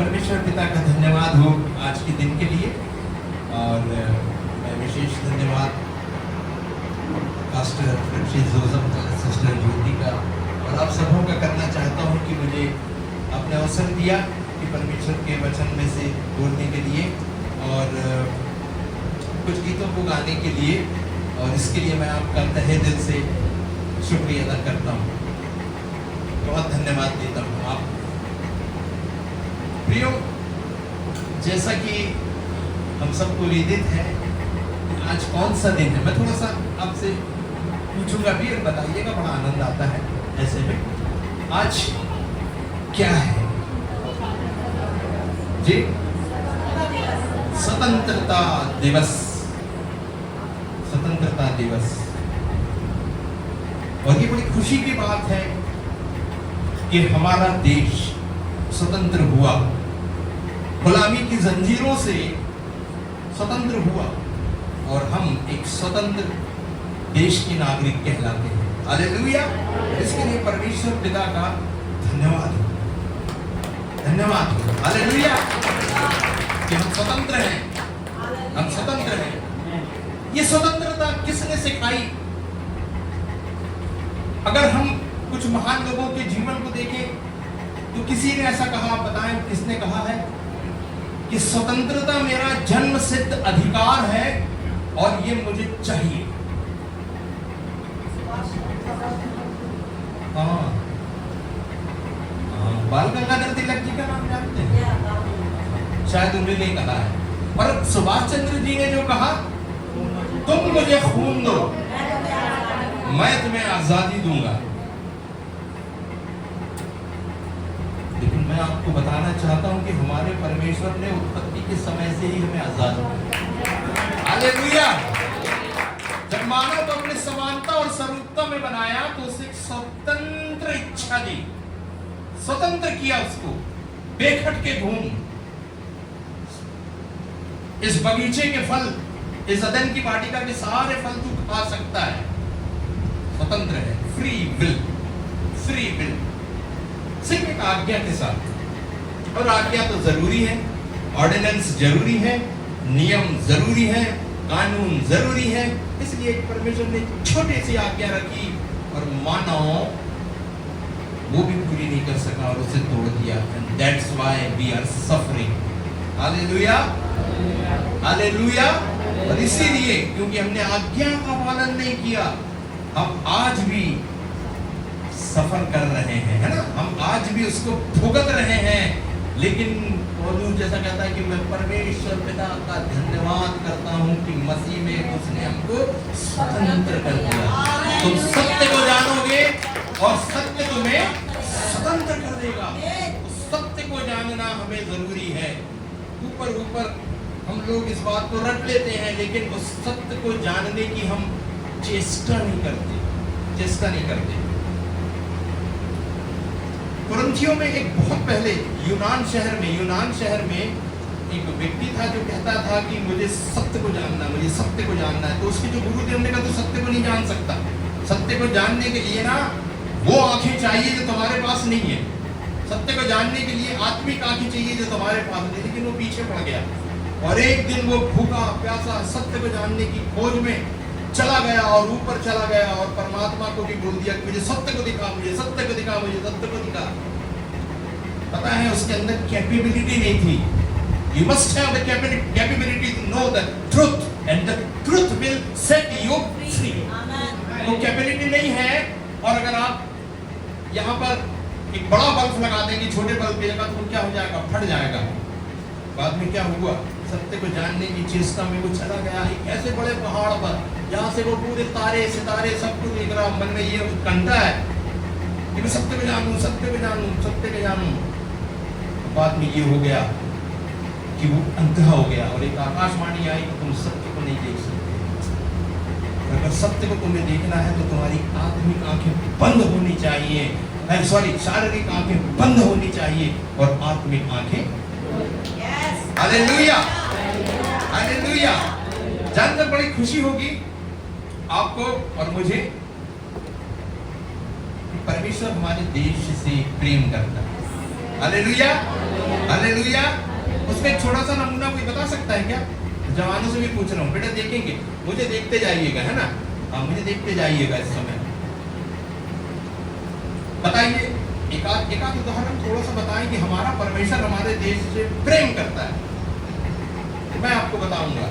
परमेश्वर पिता का धन्यवाद हो आज के दिन के लिए। और मैं विशेष धन्यवाद पास्टर जोसेफ सिस्टर ज्योति का और आप सबों का करना चाहता हूं कि मुझे आपने अवसर दिया कि परमेश्वर के वचन में से बोलने के लिए और कुछ गीतों को गाने के लिए, और इसके लिए मैं आपका तहे दिल से शुक्रिया अदा करता हूँ, बहुत धन्यवाद देता हूँ आप प्रियो। जैसा कि हम सबको विदित है आज कौन सा दिन है, मैं थोड़ा सा आपसे पूछूंगा भी और बताइएगा, बड़ा आनंद आता है ऐसे में। आज क्या है जी? स्वतंत्रता दिवस। स्वतंत्रता दिवस। और ये बड़ी खुशी की बात है कि हमारा देश स्वतंत्र हुआ, गुलामी की जंजीरों से स्वतंत्र हुआ और हम एक स्वतंत्र देश के नागरिक कहलाते हैं। हालेलुया। इसके लिए परमेश्वर पिता का धन्यवाद हो, धन्यवाद हो। हालेलुया कि हम स्वतंत्र हैं, हम स्वतंत्र हैं। ये स्वतंत्रता किसने सिखाई? अगर हम कुछ महान लोगों के जीवन को देखें तो किसी ने ऐसा कहा, बताएं किसने कहा है कि स्वतंत्रता मेरा जन्म सिद्ध अधिकार है और ये मुझे चाहिए। बाल गंगाधर तिलक जी का नाम जानते हैं? शायद उन्होंने कहा है। और सुभाष चंद्र जी ने जो कहा, तुम मुझे खून दो मैं तुम्हें आजादी दूंगा। लेकिन मैं आपको बताना चाहता हूं कि हमारे परमेश्वर ने उत्पत्ति के समय से ही हमें आजाद किया। हालेलुया। जब मानव को अपने समानता और स्वरूपता में बनाया तो उसे एक स्वतंत्र इच्छा दी, स्वतंत्र किया उसको। बेखटके घूम, इस बगीचे के फल, इस अदन की वाटिका के सारे फल तू खा सकता है। स्वतंत्र है, फ्री विल, फ्री विल, सिर्फ एक आज्ञा के साथ। और आज्ञा तो जरूरी है, ऑर्डिनेंस जरूरी है, नियम जरूरी है, कानून जरूरी है। इसलिए परमेश्वर ने छोटी सी आज्ञा रखी और मानव वो भी पूरी नहीं कर सका और उसे तोड़ दिया। And that's why we are suffering. Hallelujah, hallelujah. और इसीलिए क्योंकि हमने आज्ञा का पालन नहीं किया, हम आज भी सफर कर रहे हैं, है ना? हम आज भी उसको भुगत रहे हैं। लेकिन पौलुस जैसा कहता है कि मैं परमेश्वर पिता का धन्यवाद करता हूं कि मसीह में उसने हमको स्वतंत्र कर दिया। तुम सत्य को जानोगे और सत्य तुम्हें स्वतंत्र कर देगा। उस सत्य को जानना हमें जरूरी है। ऊपर ऊपर हम लोग इस बात को रट लेते हैं, लेकिन उस सत्य को जानने की हम चेष्टा नहीं करते, चेष्टा नहीं करते। कुरिन्थियों में एक बहुत पहले यूनान शहर में एक व्यक्ति था जो कहता था कि मुझे सत्य को जानना, मुझे सत्य को जानना है। तो उसके जो गुरुदेव ने कहा, तो सत्य को नहीं जान सकता। सत्य को जानने के लिए ना वो आंखें चाहिए जो तुम्हारे पास नहीं है। सत्य को जानने के लिए आत्मिक आंखें चाहिए जो तुम्हारे पास नहीं। लेकिन वो पीछे पड़ गया और एक दिन वो भूखा प्यासा सत्य को जानने की खोज में चला गया और ऊपर चला गया और परमात्मा को भी बोल दिया कि मुझे सत्य को दिखा, मुझे सत्य को दिखा, मुझे सत्य को दिखा। पता है उसके अंदर कैपेबिलिटी नहीं थी। You must have the capability to know the truth and the truth will set you free. तो कैपेबिलिटी नहीं है। और अगर आप यहाँ पर एक बड़ा बल्ब लगा देंगे छोटे बल्ब की जगह, तो क्या हो जाएगा? फट जाएगा। बाद में क्या हुआ? सत्य को जानने की चेष्टा में वो चला गया एक ऐसे बड़े पहाड़ पर जहाँ से वो पूरे तारे सितारे सब कुछ दिख रहा। मन में ये उत्कंठा है कि मैं सत्य को जानूं, सत्य को जानूं, सत्य को जानूं। बाद में ये हो गया कि वो अंधा हो गया और एक आकाशवाणी आई कि तुम सत्य को नहीं देख सकते। अगर सत्य को तुम्हें देखना है तो तुम्हारी आत्मिक आंखें बंद होनी चाहिए, शारीरिक आंखें बंद होनी चाहिए और आत्मिक आंखें। Hallelujah, hallelujah. जानकर बड़ी खुशी होगी आपको और मुझे, परमेश्वर हमारे देश से प्रेम करता है। Hallelujah, hallelujah. उसका एक छोटा सा नमूना कोई बता सकता है क्या? जवानों से भी पूछ रहा हूँ, बेटा देखेंगे, मुझे देखते जाइएगा, है ना? हाँ, मुझे देखते जाइएगा इस समय। बताइए एक आध उदाहरण थोड़ा सा बताएं कि हमारा परमेश्वर हमारे देश से प्रेम करता है। मैं आपको बताऊंगा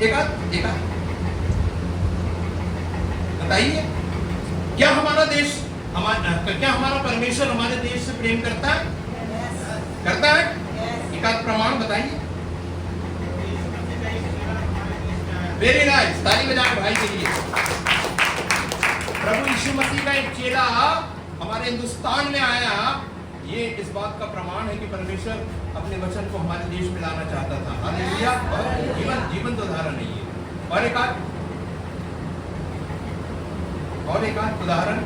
एक आध बताइए, क्या हमारा परमेश्वर हमारे देश से प्रेम करता है? करता है? एक आध प्रमाण बताइए। वेरी नाइस, ताली बजाएं भाई के लिए। प्रभु यीशु मसीह का एक चेला हमारे हिंदुस्तान में आया, ये इस बात का प्रमाण है कि परमेश्वर अपने वचन को हमारे देश में लाना चाहता था। हालेलुया। जीवन तो उदाहरण नहीं है। और एक आध उदाहरण।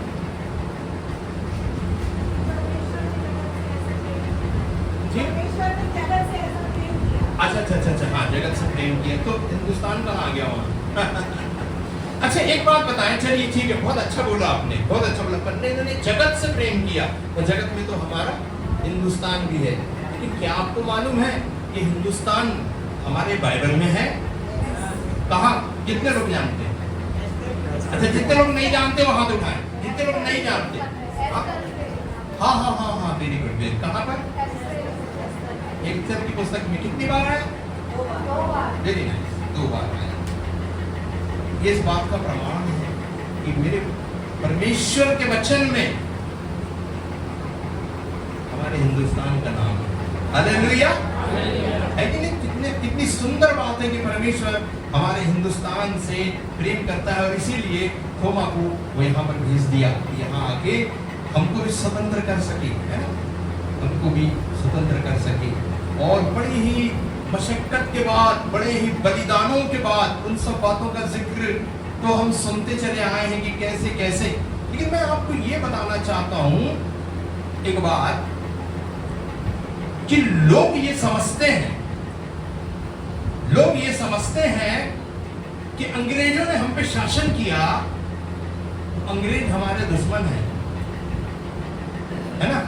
अच्छा, हाँ, जगत से प्रेम किया, तो हिंदुस्तान कहाँ आ गया वहाँ? अच्छा एक बात बताएं, चलिए ठीक है, बहुत अच्छा बोला आपने, बहुत अच्छा बोला। पर इन्होंने जगत से प्रेम किया, और जगत में तो हमारा हिंदुस्तान भी है। लेकिन क्या आपको मालूम है कि हिंदुस्तान हमारे बाइबल में है? कहाँ? कितने लोग जानते हैं? अच्छा, जितने लोग नहीं जानते वो हाथ उठाएं। जितने लोग नहीं जानते, हाँ, वेरी गुड, वेरी। कहाँ पर? एस्तेर की पुस्तक में कितनी बार आया? 2 बार। वेरी नाइस, 2 बार आया। ये इस बात का प्रमाण है कि मेरे परमेश्वर के वचन में हमारे हिंदुस्तान का नाम है। हालेलुया, है कि नहीं? कितनी सुंदर बात है कि परमेश्वर हमारे हिंदुस्तान से प्रेम करता है, और इसीलिए थोमा को वो यहाँ पर भेज दिया, यहाँ आके हमको भी स्वतंत्र कर सके, है ना? हमको भी स्वतंत्र कर सके। और बड़ी ही मशक्कत के बाद, बड़े ही बलिदानों के बाद उन सब बातों का जिक्र तो हम सुनते चले आए हैं कि कैसे कैसे। लेकिन मैं आपको ये बताना चाहता हूं एक बात, कि लोग ये समझते हैं कि अंग्रेजों ने हम पे शासन किया, अंग्रेज हमारे दुश्मन है ना?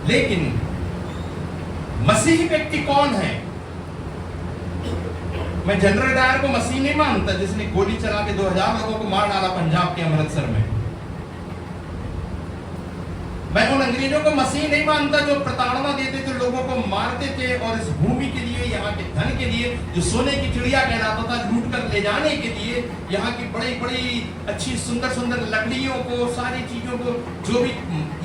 लेकिन मसीही व्यक्ति कौन है? मैं जनरल डायर को मसीह नहीं मानता, जिसने गोली चला के 2000 लोगों को मार डाला पंजाब के अमृतसर में। मैं उन अंग्रेजों को मसीह नहीं मानता जो प्रताड़ना देते थे, लोगों को मारते थे, और इस भूमि के लिए, यहाँ के धन के लिए, जो सोने की चिड़िया कहलाता था, लूट कर ले जाने के लिए, यहाँ की बड़ी बड़ी अच्छी सुंदर सुंदर लकड़ियों को, सारी चीजों को, जो भी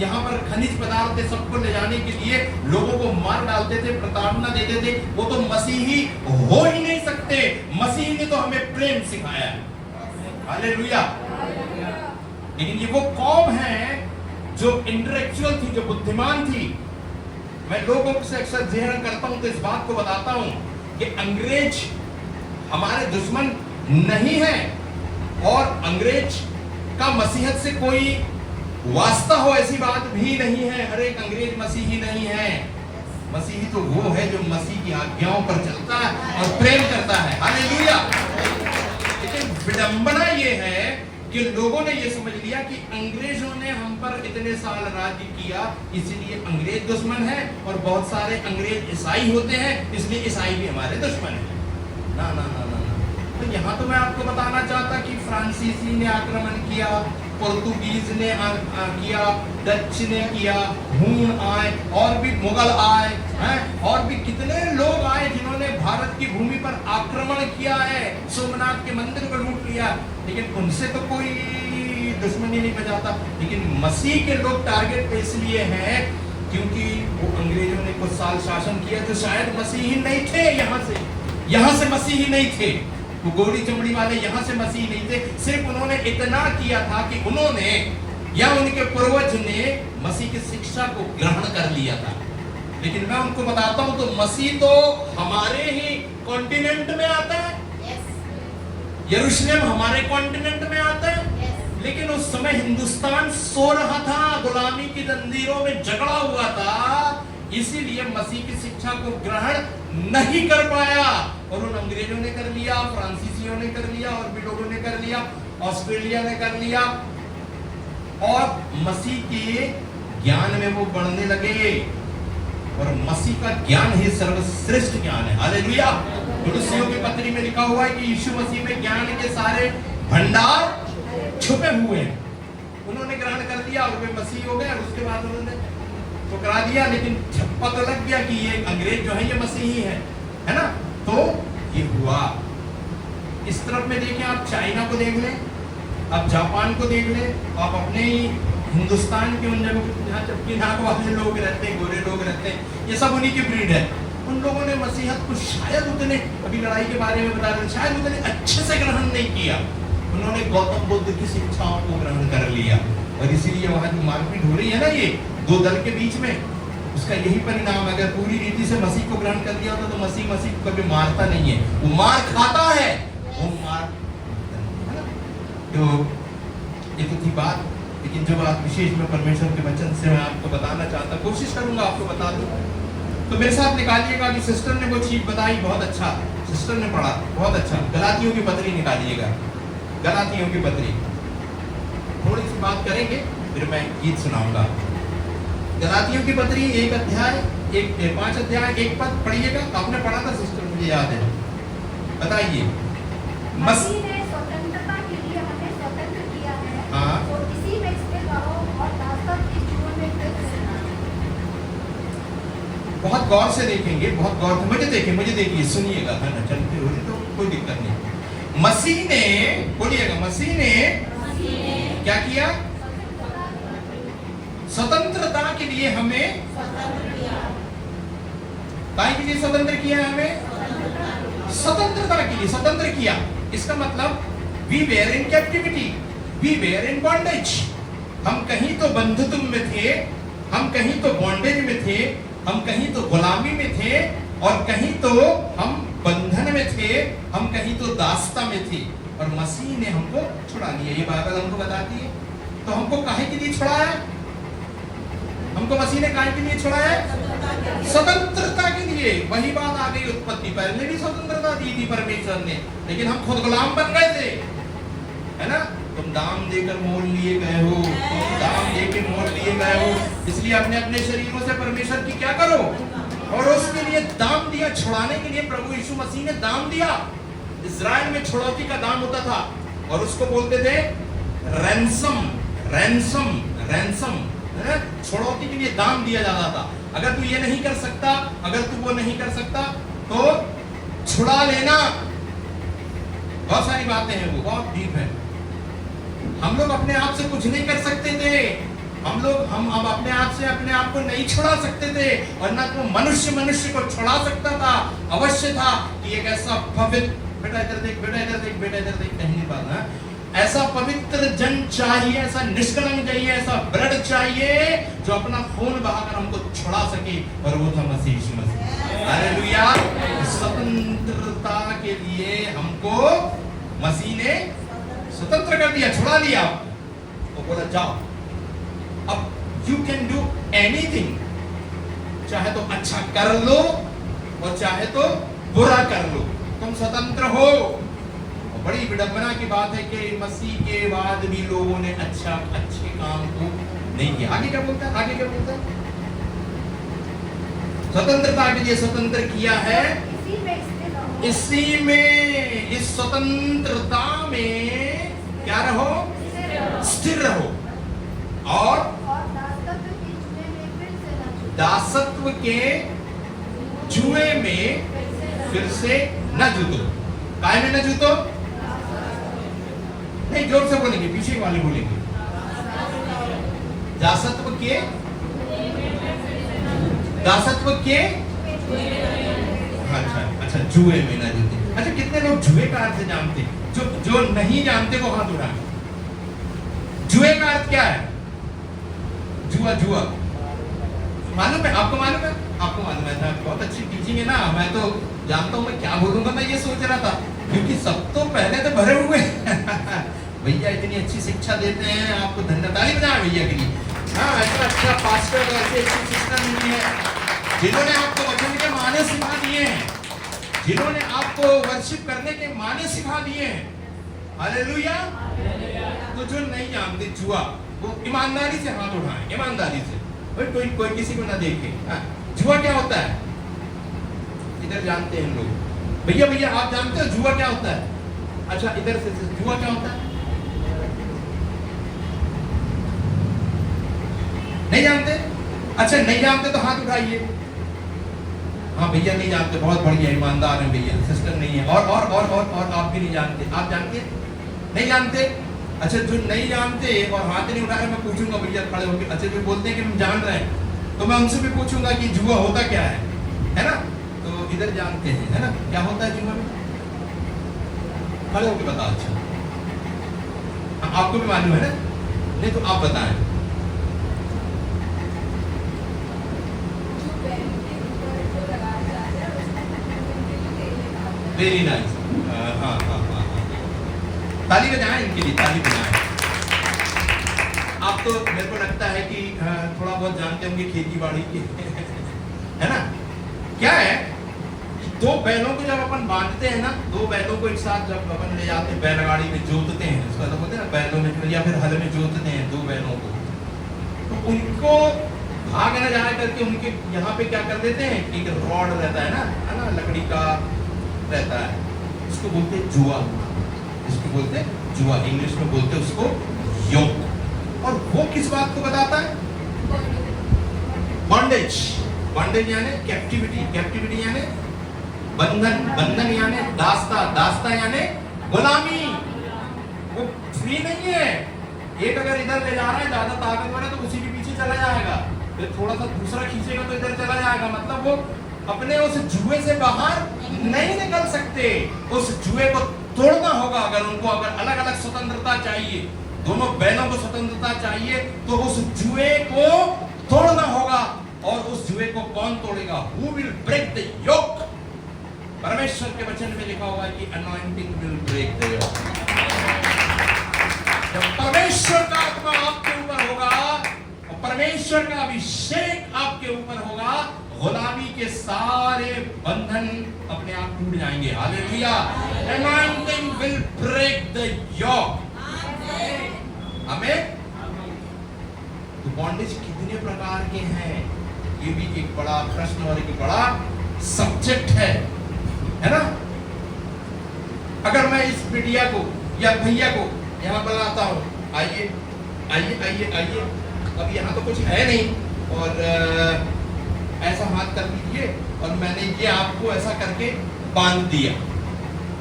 यहाँ पर खनिज पदार्थ थे, सबको ले जाने के लिए लोगों को मार डालते थे, प्रताड़ना देते थे। वो तो मसीही हो ही नहीं सकते। मसीह ने तो हमें प्रेम सिखाया है। हालेलुया। लेकिन ये वो कौम है जो इंटेलेक्चुअल थी, जो बुद्धिमान थी। मैं लोगों से अक्सर जिक्र करता हूं तो इस बात को बताता हूं कि अंग्रेज हमारे दुश्मन नहीं है, और अंग्रेज का मसीहत से कोई वास्ता हो ऐसी बात भी नहीं है। हर एक अंग्रेज मसीही नहीं है। मसीही तो वो है जो मसीह की आज्ञाओं पर चलता है और प्रेम करता है। हालेलुया। लेकिन विडंबना ये है कि लोगों ने ये समझ लिया कि अंग्रेजों ने हम पर इतने साल राज्य किया, इसलिए अंग्रेज दुश्मन है, और बहुत सारे अंग्रेज ईसाई होते हैं, इसलिए ईसाई भी हमारे दुश्मन है। ना ना ना ना ना। तो यहाँ तो मैं आपको बताना चाहता कि फ्रांसीसी ने आक्रमण किया, पोर्तुगीज ने किया, डच ने किया, हूण आए, और भी मुगल आए हैं, और भी कितने लोग आए जिन्होंने भारत की भूमि पर आक्रमण किया है, सोमनाथ के मंदिर को लूट लिया, लेकिन उनसे तो कोई दुश्मनी नहीं बजाता। लेकिन मसीह के लोग टारगेट पे इसलिए हैं क्योंकि वो अंग्रेजों ने कुछ साल शासन किया जो शायद मसीही नहीं थे। यहाँ से मसीही नहीं थे, वो गोरी चमड़ी वाले यहाँ से मसीह नहीं थे। सिर्फ उन्होंने इतना किया था कि उन्होंने या उनके पूर्वज ने मसीह की शिक्षा को ग्रहण कर लिया था। लेकिन मैं उनको बताता हूं तो मसीह तो हमारे ही कॉन्टिनेंट में आता है। यरूशलेम हमारे कॉन्टिनेंट में आता है। लेकिन उस समय हिंदुस्तान सो रहा था, गुलामी की जंजीरों में जकड़ा हुआ था, इसीलिए मसीह की शिक्षा को ग्रहण नहीं कर पाया। और उन अंग्रेजों ने कर लिया, फ्रांसीसियों ने कर लिया, और भी लोगों ने कर लिया, ऑस्ट्रेलिया ने कर लिया, और मसीह के ज्ञान में वो बढ़ने लगे, और मसीह का ज्ञान ही सर्वश्रेष्ठ ज्ञान है। हालेलुया। कुलुस्सियों की पत्री में लिखा हुआ है कि यीशु मसीह में ज्ञान के सारे भंडार छुपे हुए हैं। उन्होंने ग्रहण कर दिया और वे मसीह हो गए, और उसके बाद उन्होंने ठुकरा दिया, लेकिन छप्पा तो लग गया कि ये अंग्रेज जो है ये मसीही है ना। तो ये हुआ। इस तरफ में देखिए, आप चाइना को देख लें, आप जापान को देख लें, आप अपने ही हिंदुस्तान के उन जगहों जहाँ चपकी नाक वाले लोग रहते हैं, गोरे लोग रहते हैं, ये सब उन्हीं की ब्रीड है। उन लोगों ने मसीहत को शायद उतने, अभी लड़ाई के बारे में बता रहे, शायद उतने अच्छे से ग्रहण नहीं किया। उन्होंने गौतम बुद्ध की शिक्षाओं को ग्रहण कर लिया, और इसीलिए वहां जो मारपीट हो रही है ना ये दो दल के बीच में, उसका यही परिणाम। अगर पूरी रीति से मसीह को ग्रहण कर दिया होता तो मसीह को कभी मारता नहीं है, वो मार खाता है, वो मार। तो ये तो थी बात, लेकिन जो बात विशेष में परमेश्वर के वचन से मैं आपको बताना चाहता, कोशिश करूंगा आपको बता दूं। तो मेरे साथ निकालिएगा कि सिस्टर ने वो चीज बताई, बहुत अच्छा सिस्टर ने पढ़ा, बहुत अच्छा। गलातियों की पत्री निकालिएगा, गलातियों की पत्री। थोड़ी सी बात करेंगे, फिर मैं गीत सुनाऊंगा। गलातियों की पत्री 1 अध्याय 5 अध्याय 1 पद पढ़िएगा। आपने पढ़ा था सिस्टर, मुझे याद है, बताइए। मसीह ने स्वतंत्रता के लिए हमें स्वतंत्र किया है, हाँ। तो इसी में स्थिर रहो और दासत्व के जीवन में फिर से ना। बहुत गौर से देखेंगे, बहुत गौर से मुझे देखिए, सुनिएगा, है ना, चलते हो तो कोई दिक्कत नहीं। मसीह ने, बोलिएगा, मसीह ने क्या किया? स्वतंत्रता के लिए हमें के लिए स्वतंत्र किया है, हमें स्वतंत्रता के लिए स्वतंत्र किया। इसका मतलब we were in captivity, we were in bondage. हम कहीं तो बंधुत्व में थे, हम कहीं तो बॉन्डेज में थे, हम कहीं तो गुलामी में थे, और कहीं तो हम बंधन में थे, हम कहीं तो दासता में थे, और मसीह ने हमको छुड़ा लिया। ये बाइबल हमको बताती है। तो हमको काहे के लिए छुड़ाया? हमको मसीह ने काहे के लिए छुड़ाया? स्वतंत्रता के लिए। वही बात आ गई उत्पत्ति, पहले भी स्वतंत्रता दी थी परमेश्वर ने, लेकिन हम खुद गुलाम बन गए थे, है ना। तुम दाम देकर मोल लिए गए हो, तुम दाम देकर मोल लिए गए हो, इसलिए अपने अपने शरीरों से परमेश्वर की क्या करो, और उसके लिए दाम दिया, छुड़ाने के लिए प्रभु यीशु मसीह ने दाम दिया। इजराइल में छुड़ौती का दाम होता था, और उसको बोलते थे रैंसम, रैंसम, रैंसम, छुड़ौती के लिए दाम दिया जाता था। अगर तू ये नहीं कर सकता, अगर तू वो नहीं कर सकता, तो छुड़ा लेना। बहुत सारी बातें हैं, वो बहुत डीप है। हम लोग अपने आप से कुछ नहीं कर सकते थे, हम अब अपने आप से अपने आप को नहीं छुड़ा सकते थे, और ना तो मनुष्य को छुड़ा सकता था। अवश्य था कि एक ऐसा पवित्र, बेटा इधर देख, बेटा इधर देख, बेटा इधर देख, नहीं बात है, ऐसा पवित्र जन चाहिए, ऐसा निष्कलंक चाहिए, ऐसा ब्लड चाहिए जो अपना खून बहाकर हमको छुड़ा सके, और वो था मसीह यीशु मसीह। हालेलुया। स्वतंत्रता के लिए हमको मसीह ने स्वतंत्र कर दिया, छुड़ा लिया, वो बोला जाओ, अब यू कैन डू एनीथिंग। चाहे तो अच्छा कर लो, और चाहे तो बुरा कर लो, तुम स्वतंत्र हो। बड़ी विडंबना की बात है कि मसीह के बाद भी लोगों ने अच्छे काम को नहीं किया। आगे क्या बोलता है? आगे क्या बोलता है? स्वतंत्रता के लिए स्वतंत्र किया है, इसी में, इस स्वतंत्रता में क्या रहो? स्थिर रहो, और दासत्व के जुए में फिर से न जूतो। काय में न जूतो? नहीं, जोर से बोलेंगे, पीछे वाले बोलेंगे। दासत्व के, दासत्व के, अच्छा, जुए में ना जूते। अच्छा, कितने लोग जुए का अर्थ जानते? जो नहीं जानते वो हाथ उठाएं। जुए का अर्थ क्या है? जुआ, जुआ मालूम है आपको? मालूम है आपको? मालूम है? बहुत अच्छी टीचिंग है ना। मैं तो जानता हूँ मैं क्या बोलूंगा, मैं ये सोच रहा था, क्योंकि सब तो पहले तो भरे हुए भैया इतनी अच्छी शिक्षा देते हैं, आपको धन्यवाद बताया भैया के लिए। हाँ, ऐसा अच्छा पास्टर, ऐसी अच्छी शिक्षा मिली है, जिन्होंने आपको वचन के माने सिखा दिए हैं, जिन्होंने आपको वर्शिप करने के माने सिखा दिए हैं। हालेलुया। तो जो नहीं जानते जुआ, वो ईमानदारी से हाथ उठाएं, ईमानदारी से, भाई कोई कोई किसी को ना देखे। जुआ क्या होता है? इधर जानते हैं लोग, भैया भैया आप जानते हो जुआ क्या होता है? अच्छा इधर से जुआ क्या होता है? नहीं जानते? अच्छा नहीं जानते तो हाथ उठाइए। हाँ भैया नहीं जानते, बहुत बढ़िया, ईमानदार है भैया, सिस्टर नहीं है। और आप भी नहीं जानते, आप जानते? नहीं जानते? अच्छा जो नहीं जानते और हाथ नहीं उठाए, मैं पूछूंगा भैया खड़े होकर, अच्छा जो बोलते हैं कि हम जान रहे हैं, तो मैं उनसे भी पूछूंगा कि जुआ होता क्या है ना? तो इधर जानते हैं, है ना, क्या होता है जुआ में? खड़े होकर बताओ। अच्छा आपको भी मालूम है ना? नहीं तो आप बताएं। वेरी नाइस, हाँ हाँ हाँ, ताली बजाएं इनके लिए, ताली बजाएं। आप तो मेरे को लगता है कि थोड़ा बहुत जानते होंगे खेती बाड़ी के है ना? क्या है, दो बैलों को जब अपन बांधते हैं ना, दो बैलों को एक साथ जब अपन ले जाते हैं बैलगाड़ी में जोतते हैं, उसका तो बोलते हैं ना बैलों में, या फिर हल में जोतते हैं दो बैलों को, तो उनको भाग न जाए करके उनके यहाँ पे क्या कर देते हैं, एक रॉड रहता है ना, लकड़ी का रहता है, उसको बोलते हैं जुआ, इसको बोलते हैं जुआ, इंग्लिश में बोलते हैं उसको योक। और वो किस बात को बताता है? बॉन्डेज, बॉन्डेज यानी कैप्टिविटी, कैप्टिविटी यानी बंधन, बंधन यानी दास्ता, दास्ता यानी गुलामी। वो फ्री नहीं है, एक अगर इधर ले जा रहा है ज्यादा ताकतवर है तो उसी के पीछे चला जाएगा, फिर थोड़ा सा दूसरा खींचेगा तो इधर चला जाएगा, मतलब वो अपने उस जुए से बाहर नहीं निकल सकते। उस जुए को तोड़ना होगा, अगर उनको अगर अलग अलग स्वतंत्रता चाहिए, दोनों बैलों को स्वतंत्रता चाहिए, तो उस जुए को तोड़ना होगा। और उस जुए को कौन तोड़ेगा? Who will break the yoke? परमेश्वर के वचन में लिखा हुआ है कि anointing will break the yoke। जब परमेश्वर का आत्मा आपके ऊपर होगा और परमेश्वर का अभिषेक आपके ऊपर होगा, गुलामी के सारे बंधन अपने आप टूट जाएंगे। Hallelujah. Anointing will break the yoke। आमीन। तो बॉन्डेज कितने प्रकार के हैं, ये भी एक बड़ा प्रश्न और एक बड़ा सब्जेक्ट है ना? अगर मैं इस बिटिया को या भैया को यहाँ बुलाता हूँ, आइए आइए आइए आइए, अब यहाँ तो कुछ है नहीं, और ऐसा हाथ कर लीजिए, और मैंने ये आपको ऐसा करके बांध दिया,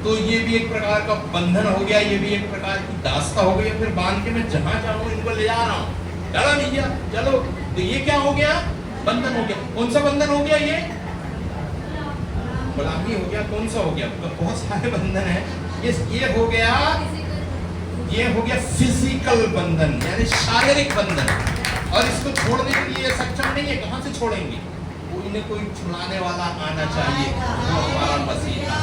तो ये भी एक प्रकार का बंधन हो गया, ये भी एक प्रकार की दास्ता हो गई। फिर बांध के मैं जहां चाहूँ इनको ले जा रहा हूँ, चलो भैया चलो, तो ये क्या हो गया? बंधन हो गया। कौन सा बंधन हो गया? ये गुलामी हो गया। कौन सा हो गया? तो बहुत सारे बंधन है। ये हो गया, ये हो गया फिजिकल बंधन, यानी शारीरिक बंधन, और इसको छोड़ने के लिए सक्षम नहीं है। कहां से छोड़ेंगे? कोई न कोई छुड़ाने वाला आना चाहिए, वो हमारा मसीहा।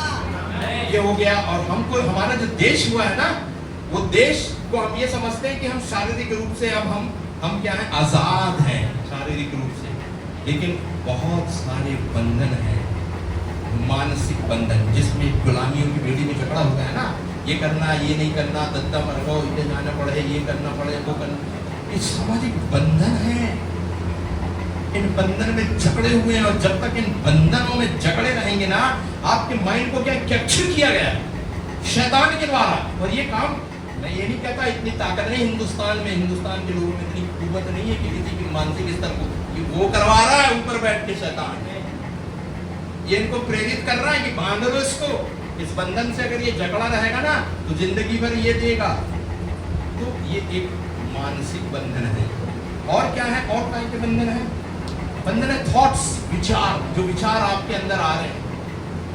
ये हो गया। और हमको हमारा जो देश हुआ है ना, वो देश को हम ये समझते हैं कि हम शारीरिक रूप से अब हम क्या है? आजाद हैं शारीरिक रूप से, लेकिन बहुत सारे बंधन हैं, मानसिक बंधन, जिसमें गुलामियों की बेड़ी में झगड़ा होता है ना, ये करना, ये नहीं करना, दत्ता मरगो, इधर जाना पड़े, ये करना पड़े, वो करना, ये सामाजिक बंधन है। इन बंधन में जकड़े हुए हैं, और जब तक इन बंधनों में जकड़े रहेंगे ना, आपके माइंड को क्या कैप्चर किया गया है शैतान के द्वारा। और ये काम, मैं ये नहीं कहता इतनी ताकत नहीं हिंदुस्तान में, हिंदुस्तान के लोगों में इतनी कुव्वत नहीं है कि किसी की मानसिक स्तर को वो करवा रहा है ऊपर बैठ के शैतान। ये इनको प्रेरित कर रहा है कि बांध लो इसको, इस बंधन से अगर ये जकड़ा रहेगा ना तो जिंदगी भर ये देगा। तो ये एक मानसिक बंधन है। और क्या है? और क्या के बंधन है? बंधन है थॉट्स, विचार, जो विचार आपके अंदर आ रहे हैं,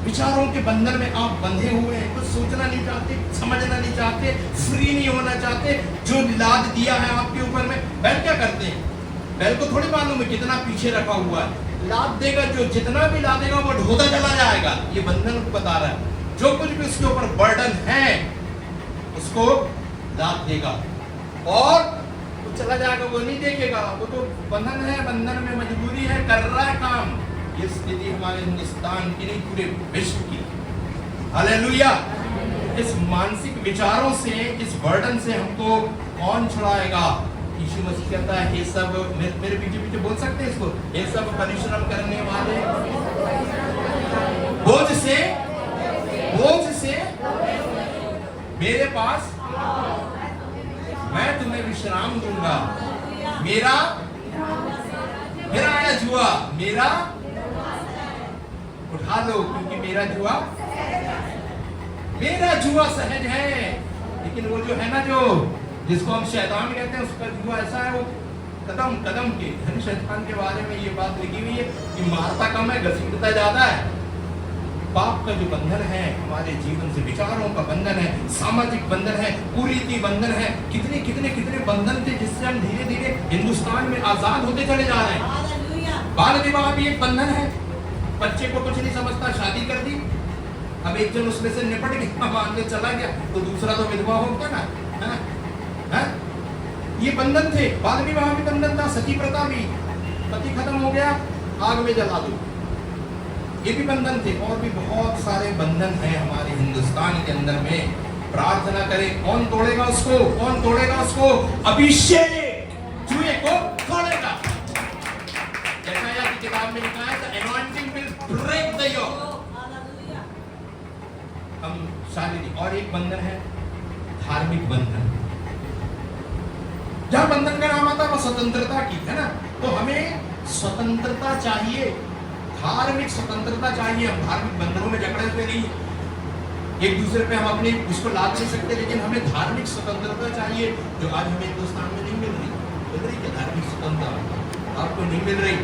विचारों के बंधन में आप बंधे हुए हैं, कुछ सोचना नहीं चाहते, समझना नहीं चाहते, फ्री नहीं होना चाहते। जो लाद दिया है आपके ऊपर में, बैल क्या करते हैं? बैल को थोड़ी मालूम है कितना पीछे रखा हुआ है, लाद देगा, जो जितना भी लादेगा वो ढोता चला जाएगा। ये बंधन को बता रहा है। जो कुछ भी उसके ऊपर बर्डन है उसको लाद देगा और वो चला जाएगा, वो नहीं देखेगा। वो तो बंधन है, बंधन में मजबूरी है, कर रहा है काम। ये स्थिति हमारे हिंदुस्तान की नहीं, पूरे विश्व की। हालेलुया। इस मानसिक विचारों से, इस बर्डन से हमको कौन छुड़ाएगा? यीशु मसीह कहता है ये सब मेरे पीछे पीछे बोल सकते हैं इसको, ये सब परिश्रम करने वाले बोझ से मेरे पास, मैं तुम्हें विश्राम दूंगा। मेरा जुआ, मेरा उठा लो, क्योंकि मेरा जुआ सहज है। लेकिन वो जो है ना, जो जिसको हम शैतान कहते हैं, उसका जुआ ऐसा है, वो कदम कदम के शैतान के बारे में ये बात लिखी हुई है कि मारता कम है, घसीटता ज्यादा है। पाप का जो बंधन है हमारे जीवन से, विचारों का बंधन है, सामाजिक बंधन है, कुरीति बंधन है, कितने कितने कितने बंधन थे जिससे हम धीरे धीरे हिंदुस्तान में आजाद होते चले जा रहे हैं। बाल विवाह भी एक बंधन है। बच्चे को कुछ नहीं समझता, शादी कर दी, अब एक जन उसमें से निपट गया, मान ले चला गया, तो दूसरा तो विधवा हो गया ना, है ना? ये बंधन थे। बाल विवाह भी बंधन था, सती प्रथा भी, पति खत्म हो गया आग में जला दो, ये भी बंधन थे। और भी बहुत सारे बंधन हैं हमारे हिंदुस्तान के अंदर में। प्रार्थना करें, कौन तोड़ेगा उसको, कौन तोड़ेगा उसको? अभिषेक जुए को तोड़ेगा। यशायाह की किताब में लिखा है, the anointing will break the yoke। हम शारीरिक, और एक बंधन है धार्मिक बंधन। जहां बंधन का नाम आता है वो स्वतंत्रता की, है ना? तो हमें स्वतंत्रता चाहिए, धार्मिक स्वतंत्रता चाहिए। हम धार्मिक बंधनों में जकड़े हुए नहीं, एक दूसरे पे हम अपने उसको लाद नहीं सकते, लेकिन हमें धार्मिक स्वतंत्रता चाहिए, जो आज हमें हिंदुस्तान में नहीं मिल रही। मिल रही है धार्मिक स्वतंत्रता? आपको नहीं मिल रही,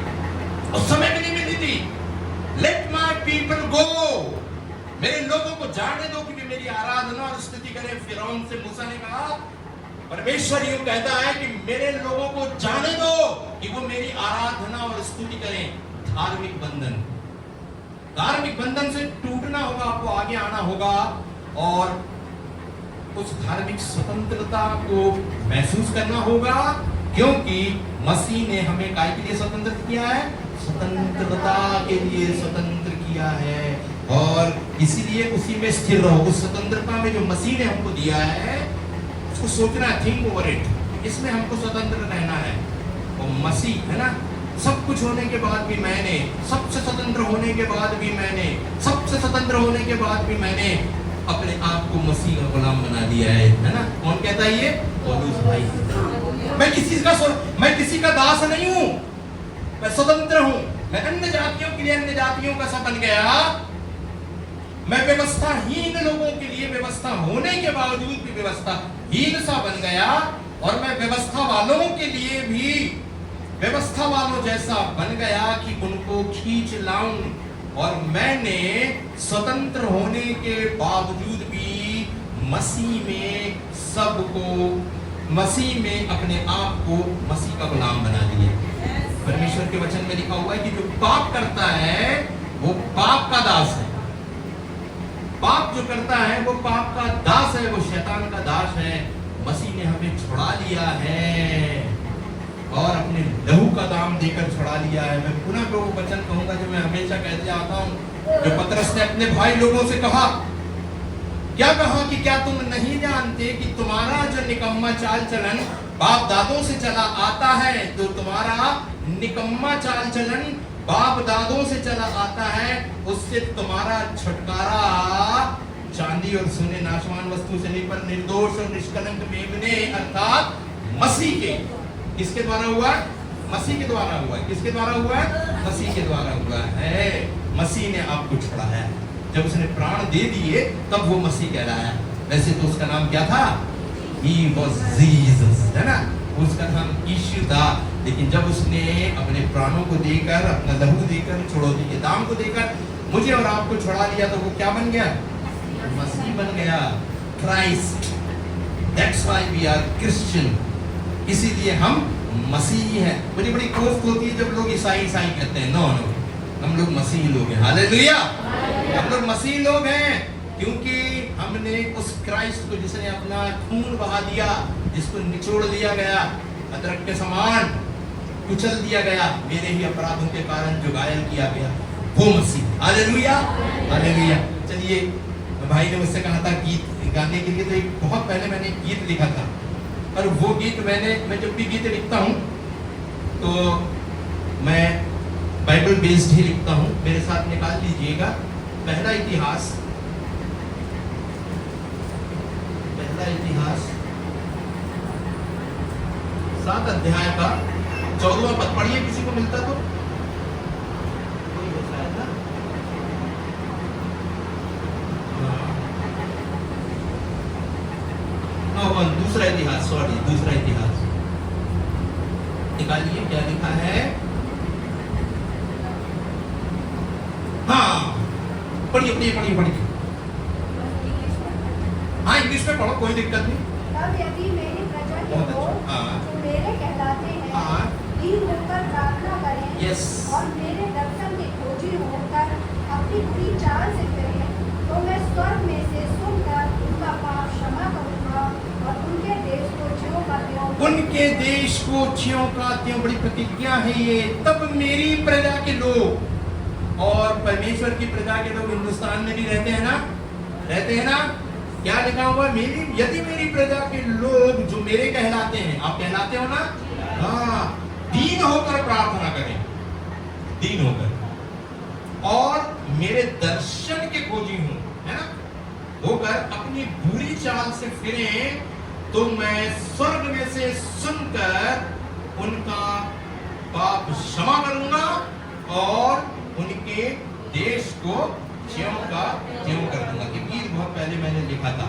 उस समय भी नहीं मिली थी। लेट माय पीपल गो, मेरे लोगों को जाने दो कि मेरी आराधना और स्तुति करें। फिरौन से मूसा ने कहा, परमेश्वर यूं कहता है कि मेरे लोगों को जाने दो कि वो मेरी आराधना और स्तुति करें। धार्मिक बंधन, धार्मिक बंधन से टूटना होगा, आपको आगे आना होगा और उस धार्मिक स्वतंत्रता को महसूस करना होगा, क्योंकि मसीह ने हमें काय के लिए स्वतंत्र किया है? स्वतंत्रता के लिए स्वतंत्र किया है, और इसीलिए उसी में स्थिर रहो। उस स्वतंत्रता में जो मसीह ने हमको दिया है उसको सोचना है, थिंक ओवर इट। इसमें हमको स्वतंत्र रहना है। और मसीह, है ना, सब कुछ होने के बाद भी मैंने, सबसे स्वतंत्र होने के बाद भी मैंने, सबसे स्वतंत्र होने के बाद भी मैंने अपने आप को मसीह का गुलाम बना दिया है ना? कौन कहता है ये? पौलुस भाई। मैं किसी का दास नहीं हूं, मैं स्वतंत्र हूं। मैं अन्य जातियों के लिए अन्य जातियों का सा बन गया, मैं व्यवस्थाहीन लोगों के लिए व्यवस्था होने के बावजूद भी व्यवस्थाहीन सा बन गया, और मैं व्यवस्था वालों के लिए भी व्यवस्था वालों जैसा बन गया कि उनको खींच लाऊं। और मैंने स्वतंत्र होने के बावजूद भी मसीह में सबको, मसीह में अपने आप को मसीह का गुलाम बना दिया। परमेश्वर के वचन में लिखा हुआ है कि जो पाप करता है वो पाप का दास है। पाप जो करता है वो पाप का दास है, वो शैतान का दास है। मसीह ने हमें छुड़ा लिया है और अपने लहू का दाम देकर छुड़ा लिया है। मैं पुनः वो वचन कहूंगा जो मैं हमेशा कहते आता हूं, जो पतरस ने अपने भाई लोगों से कहा। क्या कहा कि क्या तुम नहीं जानते कि तुम्हारा जो निकम्मा चाल चलन बाप दादों से चला आता है, तो तुम्हारा निकम्मा चाल चलन बाप दादों से चला आता है, उससे तुम्हारा छुटकारा चांदी और सोने नाशवान वस्तु से नहीं, पर निर्दोष और निष्कलंक मेमने अर्थात मसीह के, किसके द्वारा हुआ? मसीह के द्वारा हुआ है। किसके द्वारा हुआ है? मसीह के द्वारा हुआ है। मसीह ने आपको छुड़ाया। जब उसने प्राण दे दिए तब वो मसीह कहलाया। वैसे तो उसका नाम क्या था? He was Jesus, है ना? उसका नाम यीशु था। लेकिन जब उसने अपने प्राणों को देकर, अपना लहू देकर, छुड़ौती के दाम को देकर मुझे और आपको छुड़ा लिया, तो वो क्या बन गया? मसीह बन गया, Christ. That's why we are Christian। इसीलिए हम मसीही हैं। बड़ी बड़ी कोफ्त होती है जब लोग ईसाई कहते हैं। नो, हम लोग मसीही लोग हैं। हालेलुया, हम लोग मसीही लोग हैं, क्योंकि हमने उस क्राइस्ट को, जिसने अपना खून बहा दिया, जिसको निचोड़ दिया गया, अदरक के समान कुचल दिया गया, मेरे ही अपराधों के कारण जो घायल किया गया, वो मसीह। Hallelujah, hallelujah. चलिए, भाई ने मुझसे कहा था गीत गाने के लिए, तो एक बहुत पहले मैंने एक गीत लिखा था, और वो गीत मैं जब भी गीत लिखता हूँ तो मैं बाइबल बेस्ड ही लिखता हूँ। मेरे साथ निकाल लीजिएगा पहला इतिहास 7 अध्याय का 14वां पद पढ़िए, किसी को मिलता तो कोई है शायद ना? दूसरा इतिहास, दूसरा इतिहास निकालिए, क्या लिखा है? हाँ, पढ़िए पढ़िए पढ़िए। हाँ, इंग्लिश में पढ़ो, कोई दिक्कत नहीं। तब यदि मेरी प्रजा के लोग जो मेरे कहलाते हैं दीन होकर प्रार्थना करें यस, और मेरे दर्शन के खोजी होकर अपनी बुरी चाल से फिरें, तो मैं स्वर्ग में से सुनकर उनका पाप क्षमा करूंगा और उनके देश को ज्यों का त्यों। बड़ी प्रतिज्ञा है ये। तब मेरी प्रजा के लोग, और परमेश्वर की प्रजा के लोग हिंदुस्तान में भी रहते हैं ना? क्या लिखा हुआ? यदि मेरी प्रजा के लोग जो मेरे कहलाते हैं, आप कहलाते हो ना? हाँ, दीन होकर प्रार्थना करें, दीन होकर, और मेरे दर्शन के खोजी हूं, है ना, होकर अपनी बुरी चाल से फिरें, तो मैं स्वर्ग में से सुनकर उनका पाप क्षमा करूंगा और उनके देश को ज्यों का त्यों कर दूंगा। ये गीत बहुत पहले मैंने लिखा था।